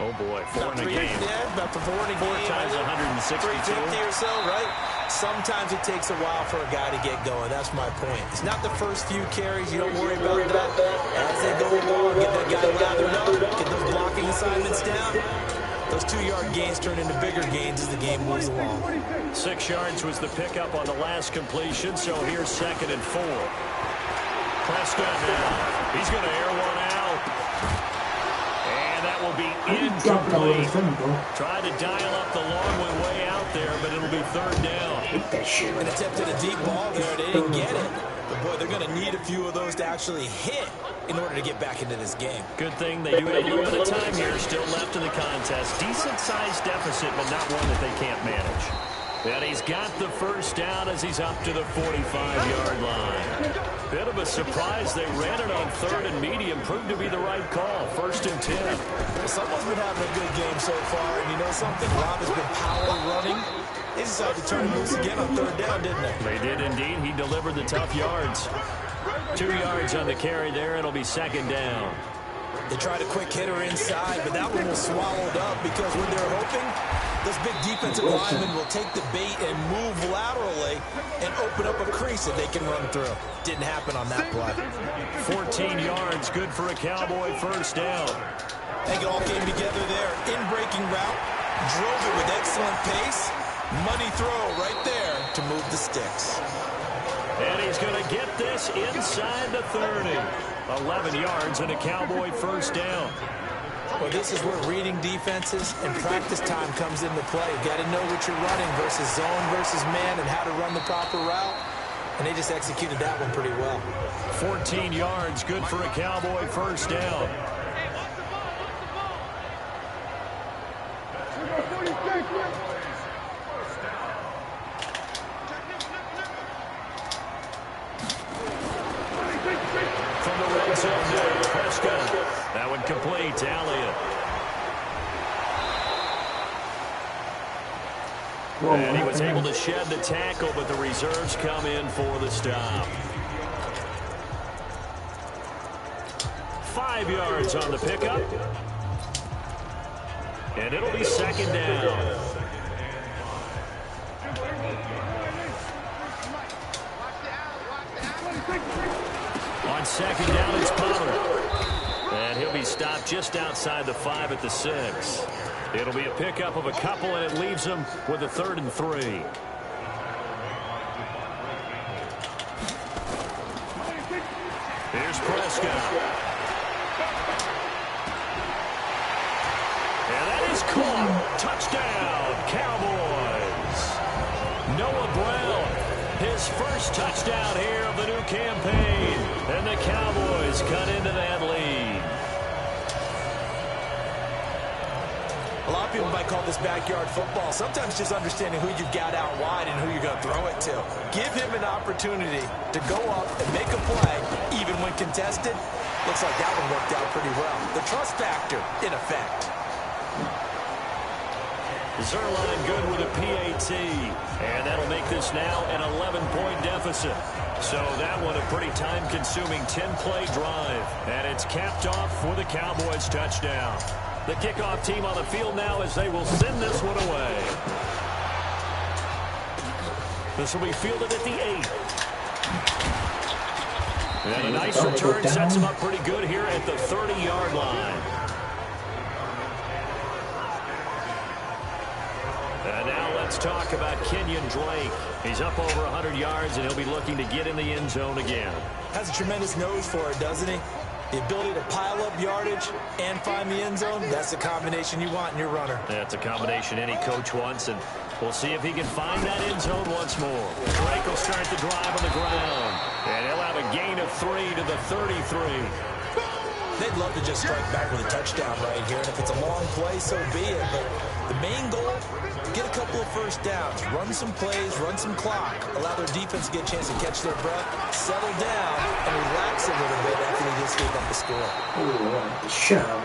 Oh, boy. 4 in a game. Yeah, about 4 in a game. 4 times 162. 350 or so, right? Sometimes it takes a while for a guy to get going. That's my point. It's not the first few carries. You don't worry about that. As they go along, get that guy gathered up, get those blocking assignments down. Those 2-yard gains turn into bigger gains as the game moves along. 6 yards was the pickup on the last completion, so here's 2nd and 4. Prescott now. He's going to air one out. And that will be incomplete. Try to dial up the long one way out there, but it'll be 3rd down. Hate that shit. An attempt at a deep ball there. They didn't get it. But, boy, they're going to need a few of those to actually hit in order to get back into this game. Good thing they do have a little bit of time here still left in the contest. Decent-sized deficit, but not one that they can't manage. And he's got the first down as he's up to the 45-yard line. Bit of a surprise. They ran it on 3rd and medium. Proved to be the right call. 1st and 10. Well, someone's been having a good game so far. And you know something? Rob has been power running. They decided to turn him loose again on 3rd down, didn't they? They did indeed. He delivered the tough yards. 2 yards on the carry there. It'll be 2nd down. They tried a quick hitter inside, but that one was swallowed up because when they're hoping, this big defensive lineman will take the bait and move laterally and open up a crease that they can run through. Didn't happen on that play. 14 yards, good for a Cowboy first down. I think it all came together there. In-breaking route, drove it with excellent pace. Money throw right there to move the sticks. And he's going to get this inside the 30. 11 yards and a Cowboy first down. Well, this is where reading defenses and practice time comes into play. Got to know what you're running versus zone versus man and how to run the proper route. And they just executed that one pretty well. 14 yards, good for a Cowboy first down. complete to Elliott. And he was able to shed the tackle, but the reserves come in for the stop. 5 yards on the pickup. And it'll be second down. On second down, it's Pollard. And he'll be stopped just outside the 5 at the 6. It'll be a pickup of a couple, and it leaves him with a 3rd and 3. Here's Prescott. And that is caught. Touchdown, Cowboys. Noah Brown, his first touchdown here of the new campaign. And the Cowboys cut into that lead. A lot of people might call this backyard football. Sometimes just understanding who you've got out wide and who you're going to throw it to. Give him an opportunity to go up and make a play, even when contested. Looks like that one worked out pretty well. The trust factor, in effect. Zerline good with a PAT. And that'll make this now an 11-point deficit. So that one a pretty time-consuming 10-play drive. And it's capped off for the Cowboys touchdown. The kickoff team on the field now as they will send this one away. This will be fielded at the 8. And a nice return sets him up pretty good here at the 30-yard line. And now let's talk about Kenyon Drake. He's up over 100 yards, and he'll be looking to get in the end zone again. Has a tremendous nose for it, doesn't he? The ability to pile up yardage and find the end zone, that's the combination you want in your runner. That's a combination any coach wants, and we'll see if he can find that end zone once more. Drake will start the drive on the ground, and he'll have a gain of 3 to the 33. They'd love to just strike back with a touchdown right here, and if it's a long play, so be it. But the main goal, get a couple of first downs, run some plays, run some clock, allow their defense to get a chance to catch their breath, settle down, and relax a little bit after they just gave up the score. Oh, the show.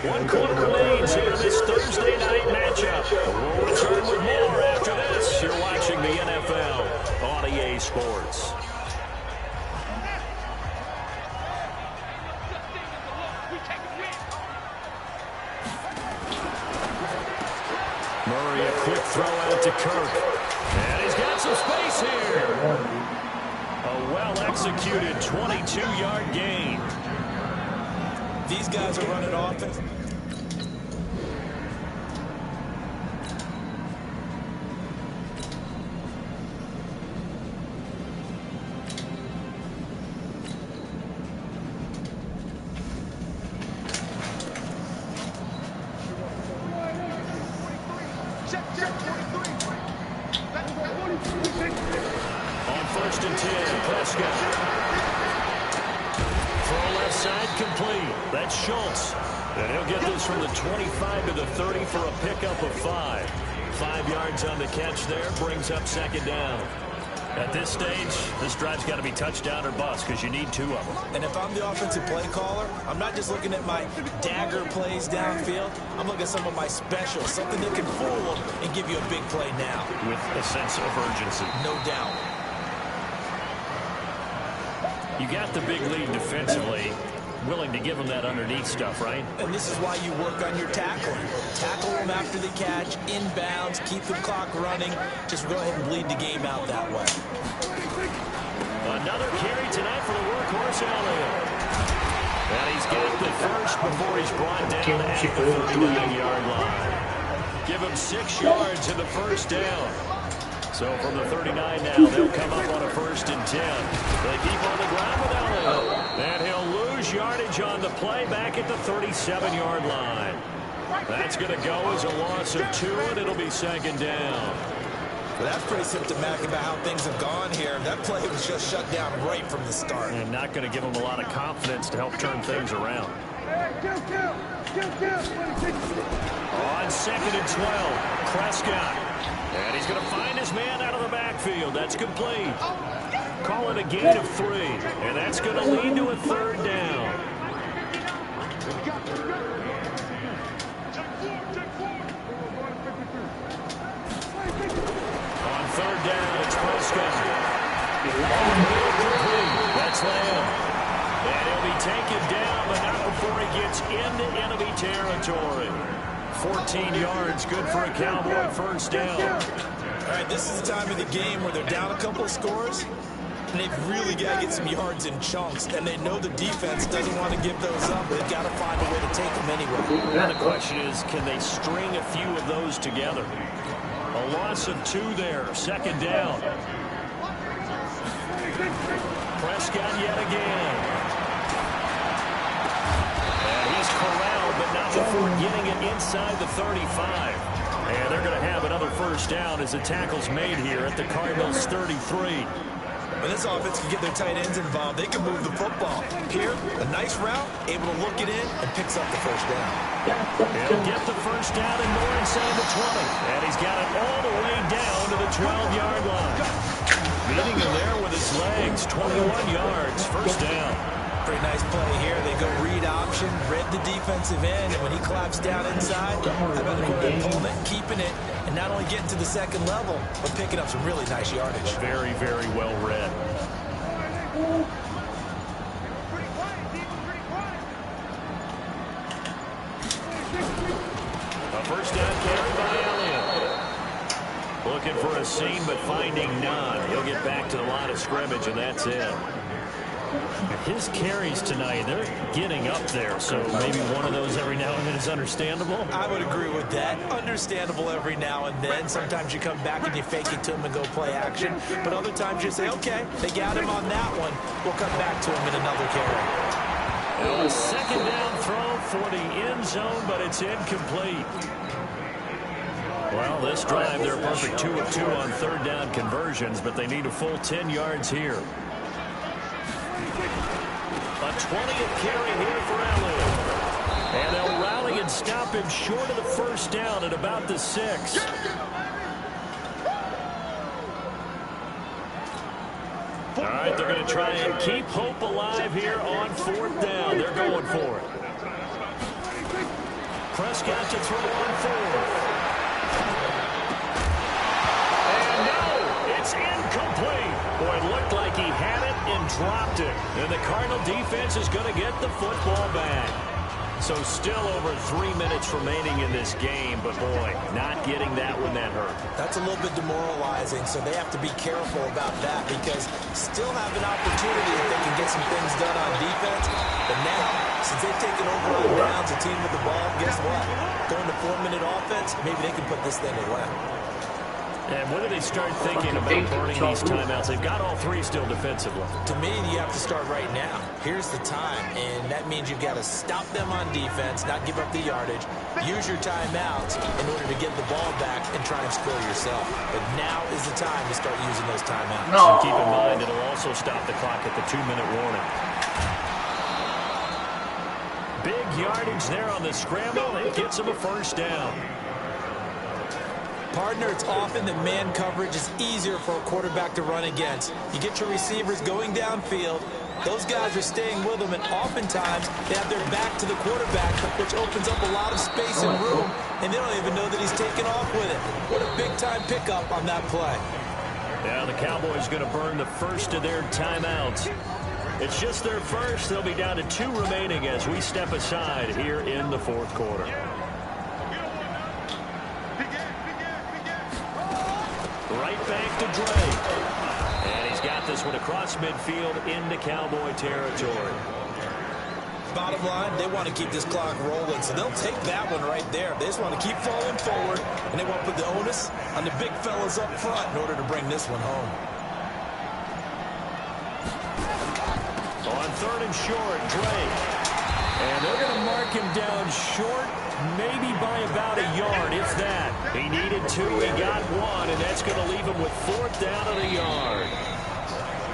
One quarter remains here in this Thursday night matchup. We'll return with more after this. You're watching the NFL on EA Sports. Murray, a quick throw out to Kirk. And he's got some space here. A well-executed 22-yard gain. These guys are running offense. On 1st and 10, Prescott. Throw left side complete. That's Schultz. And he'll get this from the 25 to the 30 for a pickup of 5. 5 yards on the catch there. Brings up second down. At this stage, this drive's got to be touchdown or bust because you need 2 of them. And if I'm the offensive play caller, I'm not just looking at my dagger plays downfield. I'm looking at some of my specials, something that can fool them and give you a big play now. With a sense of urgency. No doubt. You got the big lead defensively. Willing to give them that underneath stuff, right? And this is why you work on your tackling. Tackle them after the catch, inbounds, keep the clock running. Just go ahead and bleed the game out that way. Another carry tonight for the workhorse, Elliott. And he's got the first before he's brought down at the 39-yard line. Give him 6 yards in the first down. So from the 39 now, they'll come up on a 1st and 10. They keep on the ground with Elliott. And he'll lose yardage on the play back at the 37-yard line. That's going to go as a loss of 2, and it'll be second down. Well, that's pretty symptomatic about how things have gone here. That play was just shut down right from the start. And not going to give him a lot of confidence to help turn things around. On 2nd and 12, Prescott. And he's going to find his man out of the backfield. That's complete. Call it a gain of 3. And that's going to lead to a 3rd down. On 3rd down, it's Prescott. That's Lamb. And he'll be taken down, but not before he gets into enemy territory. 14 yards, good for a Cowboy 1st down. All right, this is the time of the game where they're down a couple of scores, and they've really got to get some yards in chunks, and they know the defense doesn't want to give those up. They've got to find a way to take them anyway. The question is, can they string a few of those together? A loss of 2 there, 2nd down. Prescott yet again. And he's corralled, but not before getting it inside the 35. And they're going to have another 1st down as the tackle's made here at the Cardinals' 33. When this offense can get their tight ends involved, they can move the football. Here, a nice route, able to look it in, and picks up the 1st down. He'll get the 1st down and more inside the 20. And he's got it all the way down to the 12-yard line. Meeting him there with his legs, 21 yards, 1st down. Pretty nice play here. They go read option, read the defensive end, and when he claps down inside, how about the opponent keeping it and not only getting to the 2nd level, but picking up some really nice yardage. Very, very well read. A 1st down carry by Elliott. Looking for a seam, but finding none. He'll get back to the line of scrimmage, and that's it. His carries tonight, they're getting up there, so maybe one of those every now and then is understandable. I would agree with that. Understandable every now and then. Sometimes you come back and you fake it to him and go play action. But other times you say, okay, they got him on that one. We'll come back to him in another carry. A 2nd down throw for the end zone, but it's incomplete. Well, this drive, they're perfect 2 of 2 on 3rd down conversions, but they need a full 10 yards here. A 20th carry here for Elliott. And they'll rally and stop him short of the 1st down at about the 6. All right, they're going to try and keep hope alive here on 4th down. They're going for it. Prescott to throw on 4th. And no, it's incomplete. Boy, it looked like he had it and dropped it. And the Cardinal defense is going to get the football back. So still over 3 minutes remaining in this game, but boy, not getting that one that hurt. That's a little bit demoralizing, so they have to be careful about that because still have an opportunity if they can get some things done on defense. But now, since they've taken over on downs, a team with the ball, guess what? Going to 4-minute offense, maybe they can put this thing away. And when do they start thinking about burning these timeouts? They've got all 3 still defensively. To me, you have to start right now. Here's the time, and that means you've got to stop them on defense, not give up the yardage, use your timeouts in order to get the ball back and try and score yourself. But now is the time to start using those timeouts. No. So keep in mind, it'll also stop the clock at the 2-minute warning. Big yardage there on the scramble. It gets them a 1st down. Partner, it's often that man coverage is easier for a quarterback to run against. You get your receivers going downfield. Those guys are staying with them, and oftentimes they have their back to the quarterback, which opens up a lot of space and room, and they don't even know that he's taken off with it. What a big-time pickup on that play. Yeah, the Cowboys going to burn the first of their timeouts. It's just their first. They'll be down to 2 remaining as we step aside here in the 4th quarter. Right back to Drake. And he's got this one across midfield into Cowboy territory. Bottom line, they want to keep this clock rolling, so they'll take that one right there. They just want to keep falling forward, and they want to put the onus on the big fellas up front in order to bring this one home. On 3rd and short, Drake. And they're going to mark him down short Maybe by about a yard, if that. He needed 2, he got 1, and that's going to leave him with 4th down and a yard.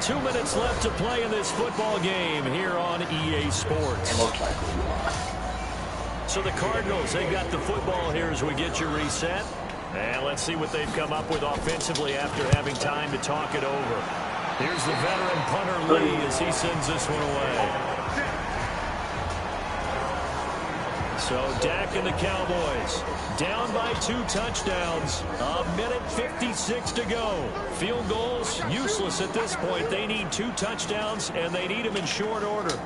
2 minutes left to play in this football game here on EA Sports. It looks like we lost. So the Cardinals, they got the football here as we get you reset. And let's see what they've come up with offensively after having time to talk it over. Here's the veteran punter Lee as he sends this one away. So Dak and the Cowboys down by 2 touchdowns. A minute 56 to go. Field goals useless at this point. They need 2 touchdowns, and they need them in short order.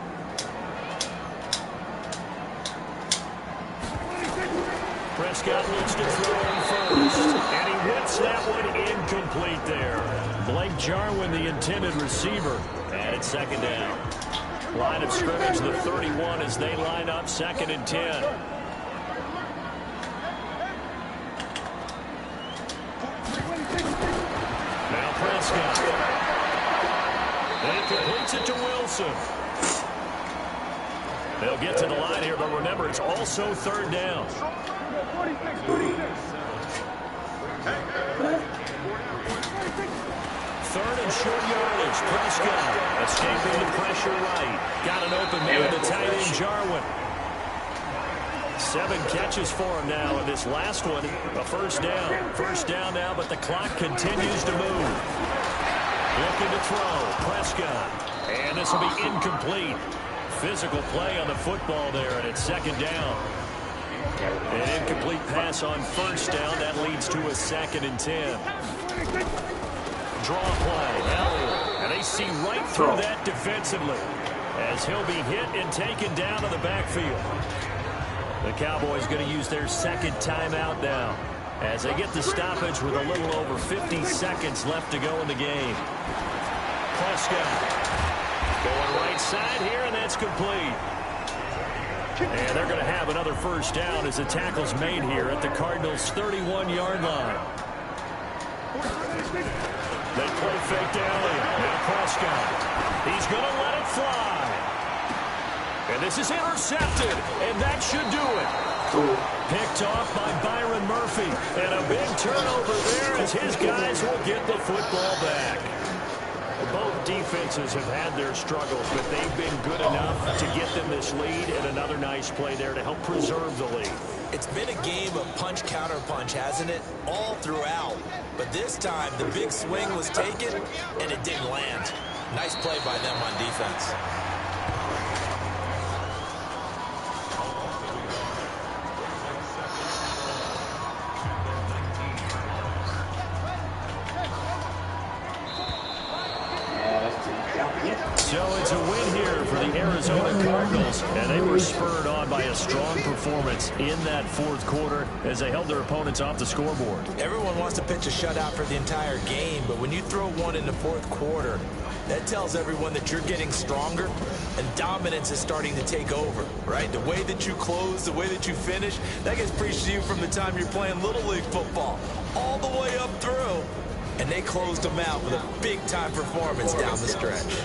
Prescott looks to throw him first, and he whips that one incomplete there. Blake Jarwin, the intended receiver, and it's 2nd down. Line of scrimmage, the 31, as they line up 2nd and 10. Now Prescott. And he completes it to Wilson. They'll get to the line here, but remember, it's also 3rd down. 3rd and short yardage. Prescott escaping the pressure right. Got an open man to tight end Jarwin. 7 catches for him now in this last one. A 1st down. 1st down now, but the clock continues to move. Looking to throw. Prescott. And this will be incomplete. Physical play on the football there, and it's 2nd down. An incomplete pass on 1st down. That leads to a 2nd and 10. Draw play. Elliott. And they see right through that defensively as he'll be hit and taken down to the backfield. The Cowboys going to use their 2nd timeout now as they get the stoppage with a little over 50 seconds left to go in the game. Prescott going right side here, and that's complete. And they're going to have another 1st down as the tackle's made here at the Cardinals' 31-yard line. They play fake to Elliott. Now Prescott. He's going to let it fly. And this is intercepted, and that should do it. Picked off by Byron Murphy. And a big turnover there as his guys will get the football back. Both defenses have had their struggles, but they've been good enough to get them this lead, and another nice play there to help preserve the lead. It's been a game of punch-counter-punch, hasn't it? All throughout. But this time, the big swing was taken, and it didn't land. Nice play by them on defense. So it's a win here for the Arizona Cardinals, and they were spurred on by a strong performance in that 4th quarter as they held their opponents off the scoreboard. Everyone wants to pitch a shutout for the entire game, but when you throw one in the 4th quarter, that tells everyone that you're getting stronger and dominance is starting to take over, right? The way that you close, the way that you finish, that gets preached to you from the time you're playing Little League football all the way up through. And they closed them out with a big-time performance down the stretch.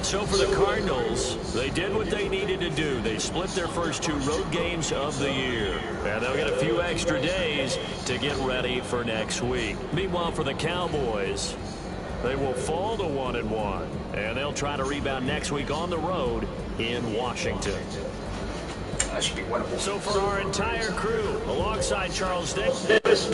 So for the Cardinals, they did what they needed to do. They split their first 2 road games of the year. And they'll get a few extra days to get ready for next week. Meanwhile, for the Cowboys, they will fall to 1-1. And they'll try to rebound next week on the road in Washington. That should be winnable. So for our entire crew, alongside Charles Davis,